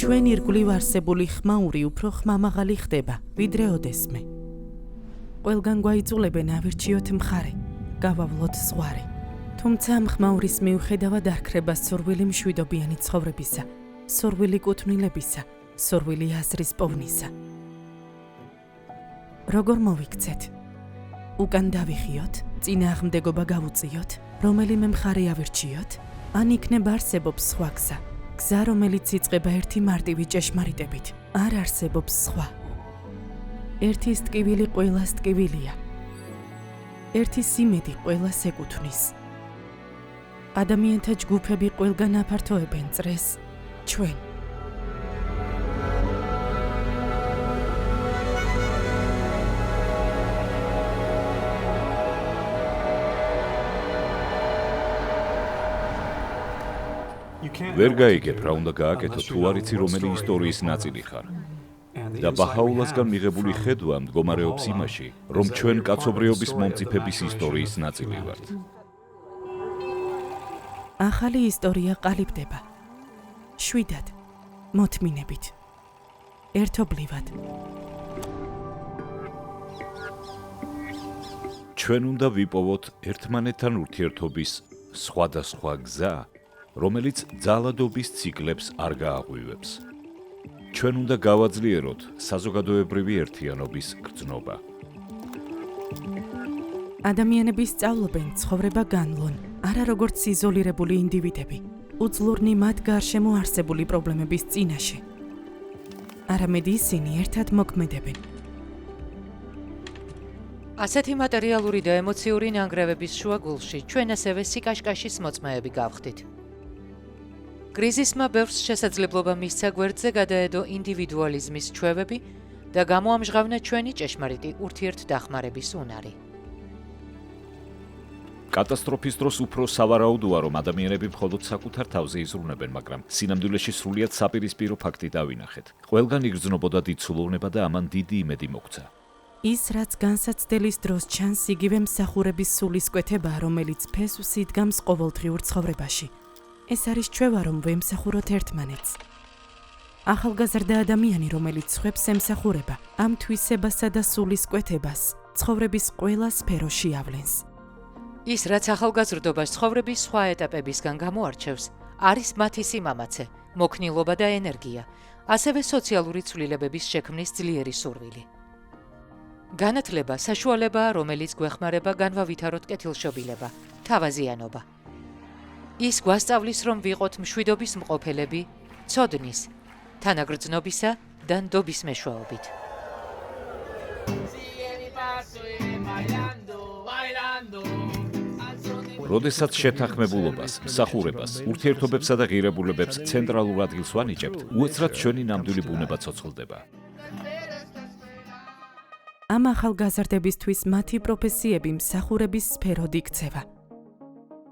ჩვენ ირგვლივ არსებული ხმაური უფრო ხმამაღალი ხდება, ვიდრე ოდესმე. ყველგან გვაიწულებენ ავირჩიოთ მხარე, გავავლოთ ზღვარი. თუმცა ამ ხმაურის მიუხედავად არ ქრება სურვილი მშვიდობიანი ცხოვრებისა, სურვილი კუთვნილებისა, სურვილი აზრის პოვნისა. როგორ მოვიქცეთ? უკან დავიხიოთ, წინააღმდეგობა გავუწიოთ, რომელიმე მხარე ავირჩიოთ, ან იქნება არსებობს სხვა გზა. გზა, რომელიც იწყება ერთი მარტივი ჭეშმარიტებით, არ არსებობს სხვა. ერთის ტკივილი ყველას ტკივილია. ერთის იმედი ყველას ეკუთვნის. ადამიანთა ჯგუფები ყველგან აფართოებენ წრეს, ჩვენ. ვერ გაიგებ, რა უნდა გააკეთო, თუ არ იცი, რომელი ისტორიის ნაწილი ხარ. და ბაჰაულასგან მიღებული ხედვა მდგომარეობს იმაში, რომ ჩვენ კაცობრიობის მომწიფების ისტორიის ნაწილი ვართ. ახალი ისტორია ყალიბდება. შვიდად, მოთმინებით, ერთობლივად. ჩვენ უნდა ვიპოვოთ ერთმანეთთან ურთიერთობის სხვადასხვა გზა, რომელიც ძალადობის ციკლებს არ გააღვივებს. ჩვენ უნდა გავაძლიეროთ საზოგადოებრივი ერთიანობის გრძნობა. ადამიანები სწავლობენ ცხოვრება განლონ, არა როგორც იზოლირებული ინდივიდები, უძლურნი მათ გარშემო არსებული პრობლემების წინაშე. არამედ ისინი ერთად მოქმედებენ. ასეთი მატერიალური და ემოციური ნანგრევების შუაგულში ჩვენ ასევე სიკაშკაშის მოწმეები გავხდით. კრიზისმა ბევრს შესაძლებლობა მისცა გვერდზე გადაედო ინდივიდუალიზმის ჩვევები და გამოამჟღავნა ჩვენი ჭეშმარიტი ურთიერთდახმარების უნარი. კატასტროფის დროს უფრო სავარაუდოა, რომ ადამიანები მხოლოდ საკუთარ თავზე იზრუნებენ, მაგრამ სინამდვილეში სრულიად საპირისპირო ფაქტი დავინახეთ. ყველგან იგრძნობოდა დიდ სულოვნება და ამან დიდი იმედი მოგვცა. ის, რაც განსაცდელის დროს ჩანს, იგივე მსახურების სულისკვეთებაა, რომელიც ფესვს იდგამს ყოველდღიურ ცხოვრებაში. ეს არის ჩვევა, რომ ვემსახუროთ ერთმანეთს. ახალგაზრდა ადამიანი, რომელიც სხვებს ემსახურება, ამ თვისებასა და სულისკვეთებას ცხოვრების ყველა სფეროში ავლენს. ის, რაც ახალგაზრდობას ცხოვრების სხვა ეტაპებისგან გამოარჩევს, არის მათი სიმამაცე, მოქნილობა და ენერგია, ასევე სოციალური ცვლილებების შექმნის ძლიერი სურვილი. განათლება საშუალებაა, რომელიც გვეხმარება განვავითაროთ კეთილშობილება, თავაზიანობა. ის გვასწავლის, რომ ვიყოთ მშვიდობის მყოფელები, ცოდნის, თანაგრძნობისა და ნდობის მეშვეობით. როდესაც შეთანხმებულობას, მსახურებას, ურთიერთობებსა და ღირებულებებს ცენტრალურ ადგილს ვანიჭებთ, უეცრად ჩვენი ნამდვილი ბუნება ცოცხლდება. ამ ახალგაზრდებისთვის მათი პროფესიები მსახურების სფეროდ იქცევა.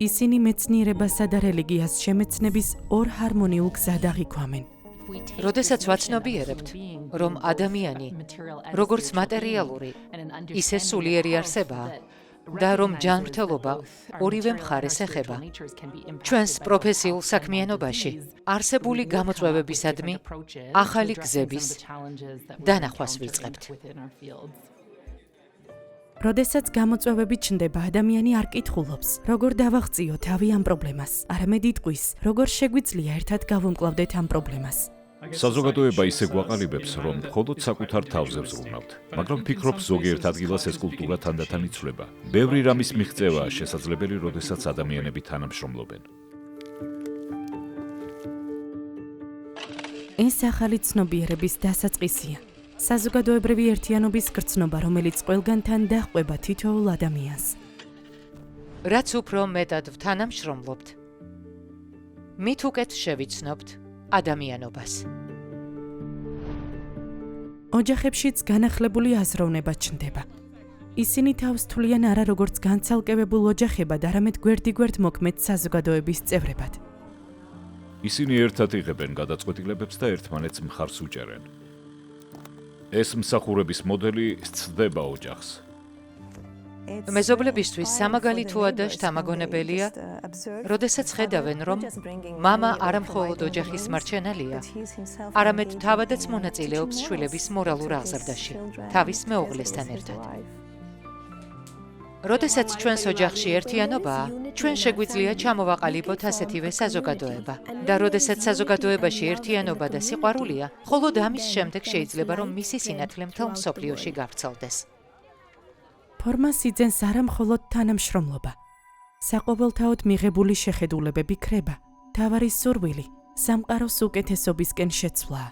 ისინი მეცნიერებასა და რელიგიას შემეცნების ორ ჰარმონიულ გზად აღიქვამენ. როდესაც ვაცნობიერებთ, რომ ადამიანი, როგორც მატერიალური, ისე სულიერი არსებაა და რომ ჯანმრთელობა ორივე მხარეს ეხება, ჩვენს პროფესიულ საქმიანობაში არსებული გამოწვევებისადმი ახალი გზების დანახვას ვიწყებთ. როდესაც გამოწვევები ჩნდება, ადამიანი არ კითხულობს, როგორ დავაღწიო თავი ამ პრობლემას, არამედ იტყვის, როგორ შეგვიძლია ერთად გავუმკლავდეთ ამ პრობლემას. საზოგადოება ისე გვაყალიბებს, რომ მხოლოდ საკუთარ თავზე ვზრუნავთ, მაგრამ ვფიქრობ, ზოგიერთ ადგილას ეს კულტურა თანდათან იცვლება. ბევრი რამის მიღწევაა შესაძლებელი, როდესაც ადამიანები თანამშრომლობენ. ეს ახალი ცნობიერების დასაწყისია. საზოგადოებრივი ერთიანობის გრძნობა, რომელიც ყველგანთან დაჰყვება თითოეულ ადამიანს. რაც უფრო მეტად ვთანამშრომლობთ, მით უკეთ შევიცნობთ ადამიანობას. ოჯახებშიც განახლებული აზროვნება ჩნდება. ისინი თავს თვლიან არა როგორც განცალკევებულ ოჯახებად, არამედ გვერდიგვერდ მოქმედ საზოგადოების წევრებად. ისინი ერთად იღებენ გადაწყვეტილებებს და ერთმანეთს მხარს უჭერენ. ეს მსახურების მოდელი სცდება ოჯახს. მეზობლებისთვის სამაგალითოა და შთამაგონებელია, როდესაც ხედავენ, რომ მამა არა მხოლოდ ოჯახის მარჩენალია, არამედ თავადაც მონაწილეობს შვილების მორალურ აღზრდაში, თავის მეუღლესთან ერთად. როდესაც ჩვენს ოჯახში ერთიანობაა, ჩვენ შეგვიძლია ჩამოვაყალიბოთ ასეთივე საზოგადოება და როდესაც საზოგადოებაში ერთიანობა და სიყვარულია, მხოლოდ ამის შემდეგ შეიძლება რომ მისი სინათლე მთელ მსოფლიოში გავრცელდეს. ფორმას იძენს არა მხოლოდ თანამშრომლობა. საყოველთაოდ მიღებული შეხედულებები ქრება, თავარი სურვილი სამყაროს უკეთესობისკენ შეცვლაა.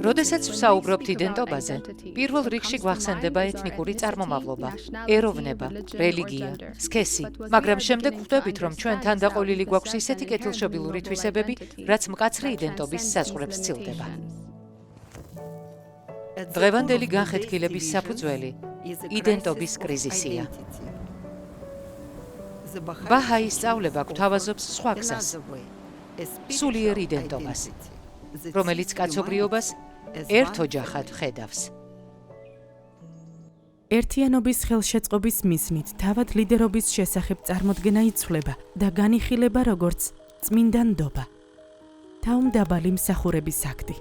როდესაც ვსაუბრობთ იდენტობაზე, პირველ რიგში გვახსენდება ეთნიკური წარმომავლობა, ეროვნება, რელიგია, სქესი, მაგრამ შემდეგ ხვდებით, რომ ჩვენთან დაყოლილი გვაქვს ისეთი კეთილშობილური თვისებები, რაც მკაცრი იდენტობის საზღვრებს ცილდება. დღევანდელი განხეთქილების საფუძველი იდენტობის კრიზისია. ბაჰაის სწავლება გვთავაზობს სხვა გზას, სულიერ იდენტობას, რომელიც კაცობრიობას ერთ ოჯახად ხედავს. ერთიანობის ხელშეწყობის მიზნით თავად ლიდერობის შესახებ წარმოდგენა იცვლება და განიხილება როგორც წმინდა ნდობა, თავმდაბალი მსახურების აქტი.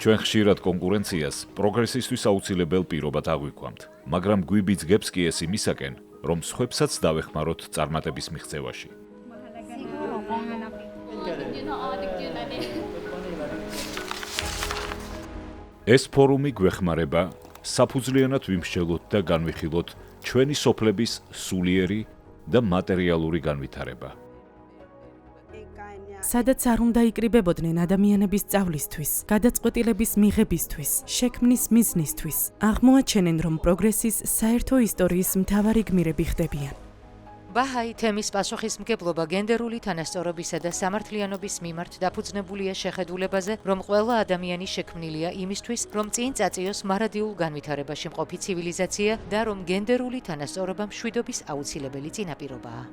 ჩვენ ხშირად კონკურენციას პროგრესისთვის აუცილებელ პირობად აღვიქვამთ, მაგრამ გვიბიძგებს კი ეს იმისაკენ, რომ სხვებსაც დავეხმაროთ წარმატების მიღწევაში. ეს ფორუმი გვეხმარება საფუძვლიანად ვიმსჯელოთ და განვიხილოთ ჩვენი სოფლების სულიერი და მატერიალური განვითარება. სადაც არ უნდა იკრიბებოდნენ ადამიანების სწავლისთვის, გადაწყვეტილების მიღებისთვის, შექმნის მიზნისთვის, აღმოაჩენენ, რომ პროგრესის საერთო ისტორიის მთავარი გმირები ხდებიან. ბაჰაი თემის პასუხისმგებლობა გენდერული თანასწორობისა და სამართლიანობის მიმართ დაფუძნებულია შეხედულებაზე, რომ ყველა ადამიანი შექმნილია იმისთვის, რომ წინ წაწიოს მარადიულ განვითარებაში მყოფი ცივილიზაცია და რომ გენდერული თანასწორობა მშვიდობის აუცილებელი წინაპირობაა.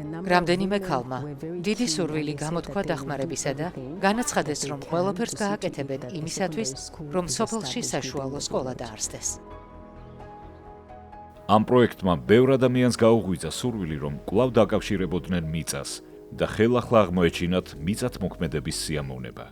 რამდენიმე ქალმა დიდი სურვილი გამოთქვა დახმარებისა და განაცხადეს, რომ ყველაფერს გააკეთებენ იმისათვის, რომ სოფელში საშუალო სკოლა დაარსდეს. ამ პროექტმა ბევრ ადამიანს გაუღვიძა სურვილი, რომ კვლავ დაკავშირებოდნენ მიწას და ხელახლა აღმოეჩინათ მიწათმოქმედების სიამოვნება.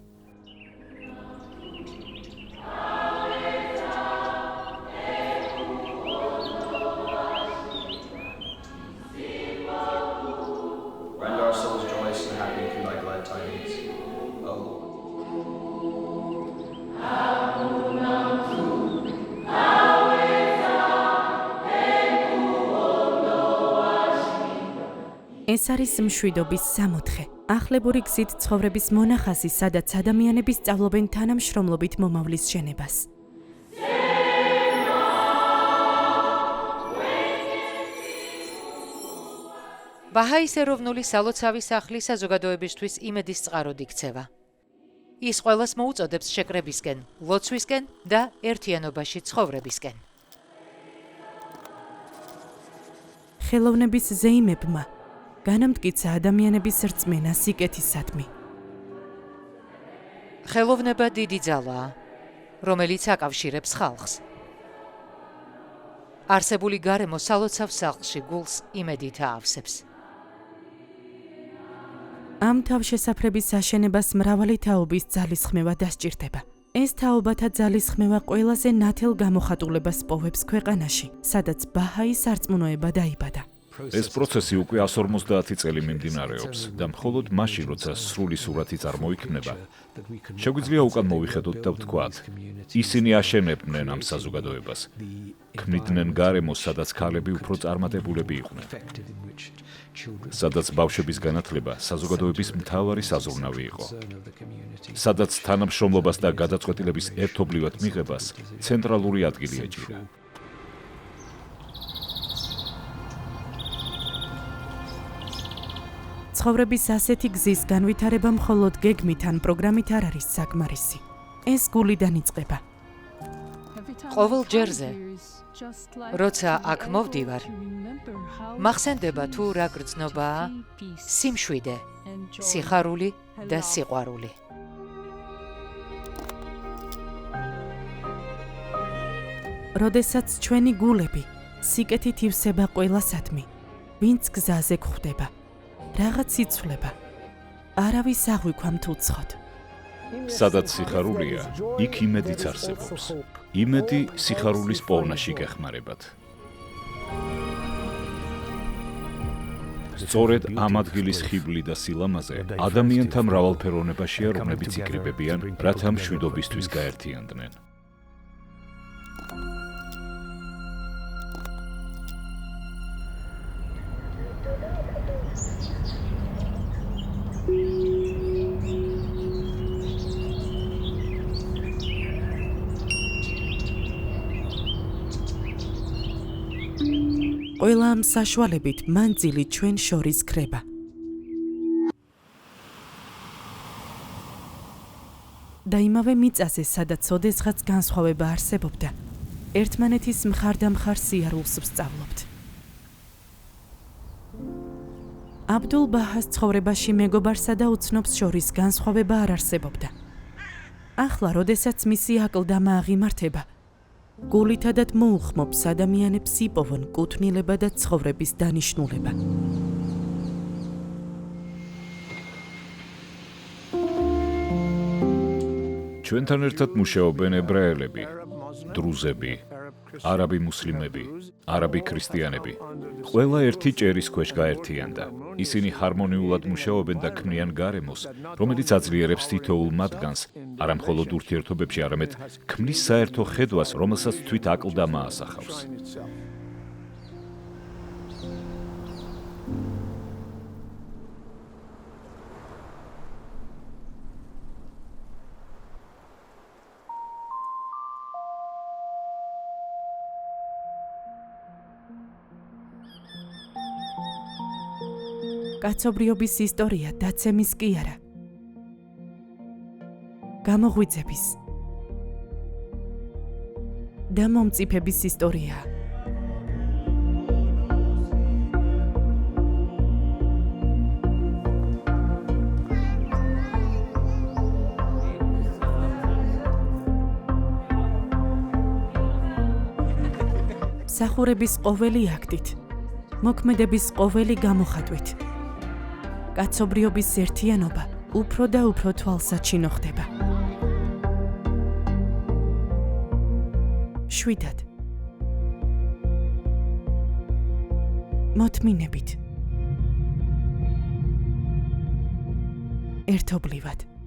ეს არის მშვიდობის სამოთხე, ახლებური გზით ცხოვრების მონახაზი, სადაც ადამიანები სწავლობენ თანამშრომლობით მომავლის შენებას. ბაჰაის ეროვნული სალოცავი სახლი საზოგადოებისთვის იმედის წყაროდ იქცევა. ის ყველას მოუწოდებს შეკრებისკენ, ლოცვისკენ და ერთიანობაში ცხოვრებისკენ. ხელოვნების ზეიმებმა განამტკიცა ადამიანების რწმენა სიკეთისადმი. ხელოვნება დიდი ძალაა, რომელიც აკავშირებს ხალხს. არსებული გარემო სალოცავ სახლში გულს იმედით აავსებს. ამ თავშესაფრების აშენებას მრავალი თაობის ძალისხმევა დასჭირდება. ეს თაობათა ძალისხმევა ყველაზე ნათელ გამოხატულებას პოვებს ქვეყანაში, სადაც ბაჰაი სარწმუნოება დაიბადა. ეს პროცესი უკვე 150 წელი მიმდინარეობს და მხოლოდ მაშინ, როცა სრული სურათი წარმოიქმნება, შეგვიძლია უკან მოვიხედოთ და ვთქვათ, ისინი აშენებდნენ ამ საზოგადოებას, ქმნიდნენ გარემოს, სადაც ქალები უფრო წარმატებულები იყვნენ, სადაც ბავშვების განათლება საზოგადოების მთავარი საზრუნავი იყო, სადაც თანამშრომლობას და გადაწყვეტილების ერთობლივად მიღებას ცენტრალური ადგილი ეჭირა. ცხოვრების ასეთი გზის განვითარება მხოლოდ გეგმით ან პროგრამით არ არის საკმარისი. ეს გულიდან იწყება. ყოველ ჯერზე, როცა აქ მოვდივარ, მახსენდება თუ რა გრძნობაა სიმშვიდე, სიხარული და სიყვარული. როდესაც ჩვენი გულები სიკეთით ივსება ყველასადმი, ვინც გზაზე გვხვდება, რაღაც იცვლება, არავის აღვიქვამთ უცხოდ. სადაც სიხარულია, იქ იმედიც არსებობს. იმედი სიხარულის პოვნაში გეხმარებათ. სწორედ ამ ადგილის ხიბლი და სილამაზე ადამიანთა მრავალფეროვნებაშია, რომლებიც იკრიბებიან, რათა მშვიდობისთვის გაერთიანდნენ. ყველა ამ საშუალებით მანძილი ჩვენ შორის ქრება. და იმავე მიწაზე, სადაც ოდესღაც განსხვავება არსებობდა, ერთმანეთის მხარდამხარ სიარულს ვსწავლობთ. აბდულ ბაჰას ცხოვრებაში მეგობარსა და უცნობს შორის განსხვავება არ არსებობდა. ახლა, როდესაც მისი აკლდამა აღიმართება, გულითადად მოუხმობს ადამიანებს იპოვონ კუთვნილება და ცხოვრების დანიშნულება. ჩვენთან ერთად მუშაობენ ებრაელები, დრუზები, არაბი მუსლიმები, არაბი ქრისტიანები. ყველა ერთი ჭერის ქვეშ გაერთიანდა. ისინი ჰარმონიულად მუშაობენ და ქმნიან გარემოს, რომელიც აძლიერებს თითოეულ მათგანს, არა მხოლოდ ურთიერთობებში, არამედ ქმნის საერთო ხედვას, რომელსაც თვით აკლდამა ასახავს. კაცობრიობის ისტორია დაცემის კი არა, გამოღვიძების და მომწიფების ისტორიაა. მსახურების ყოველი აქტით, მოქმედების ყოველი გამოხატვით, კაცობრიობის ერთიანობა უფრო და უფრო თვალსაჩინო ხდება. შვიდად, მოთმინებით, ერთობლივად.